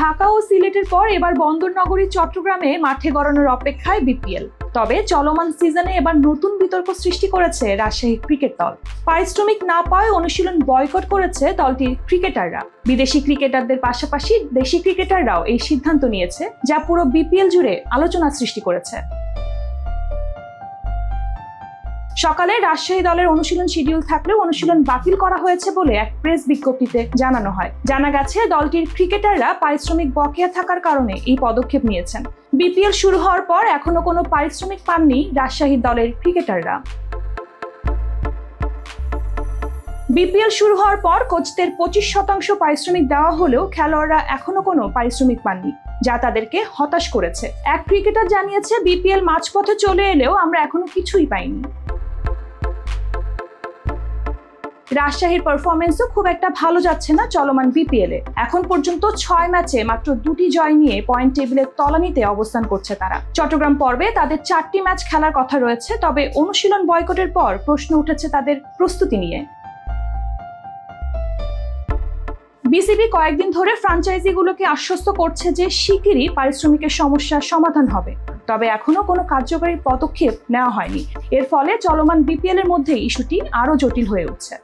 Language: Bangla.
ঢাকা ও সিলেটের পর এবার বন্দরনগরী চট্টগ্রামে মাঠে গড়ানোর অপেক্ষায় বিপিএল। তবে চলমান সিজনে এবার নতুন বিতর্ক সৃষ্টি করেছে রাজশাহী ক্রিকেট দল। পারিশ্রমিক না পাওয়ায় অনুশীলন বয়কট করেছে দলটির ক্রিকেটাররা। বিদেশি ক্রিকেটারদের পাশাপাশি দেশি ক্রিকেটাররাও এই সিদ্ধান্ত নিয়েছে, যা পুরো বিপিএল জুড়ে আলোচনা সৃষ্টি করেছে। সকালে রাজশাহী দলের অনুশীলন শিডিউল থাকলেও অনুশীলন বাতিল করা হয়েছে বলে এক প্রেস বিজ্ঞপ্তিতে জানানো হয়। জানা গেছে দলটির ক্রিকেটাররা পারিশ্রমিক বকেয়া থাকার কারণে এই পদক্ষেপ নিয়েছেন। বিপিএল শুরু হওয়ার পর এখনো কোনো পারিশ্রমিক পাননি রাজশাহী দলের ক্রিকেটাররা। বিপিএল শুরু হওয়ার পর কোচদের 25% পারিশ্রমিক দেওয়া হলেও খেলোয়াড়রা এখনো কোনো পারিশ্রমিক পাননি, যা তাদেরকে হতাশ করেছে। এক ক্রিকেটার জানিয়েছে, বিপিএল মাঝপথে চলে এলেও আমরা এখনো কিছুই পাইনি। রাজশাহীর পারফরমেন্সও খুব একটা ভালো যাচ্ছে না চলমান বিপিএল-এ। এখন পর্যন্ত 6 ম্যাচে মাত্র 2টি জয় নিয়ে পয়েন্ট টেবিলের তলানিতে অবস্থান করছে তারা। চট্টগ্রাম পর্বে তাদের 4টি ম্যাচ খেলার কথা রয়েছে, তবে অনুশীলন বয়কটের পর প্রশ্ন উঠেছে তাদের প্রস্তুতি নিয়ে। বিসিবি কয়েকদিন ধরে ফ্র্যাঞ্চাইজিগুলোকে আশ্বস্ত করছে যে শিগগিরই পারিশ্রমিকের সমস্যার সমাধান হবে, তবে এখনো কোনো কার্যকরী পদক্ষেপ নেওয়া হয়নি। এর ফলে চলমান বিপিএল-এর মধ্যে ইস্যুটি আরও জটিল হয়ে উঠছে।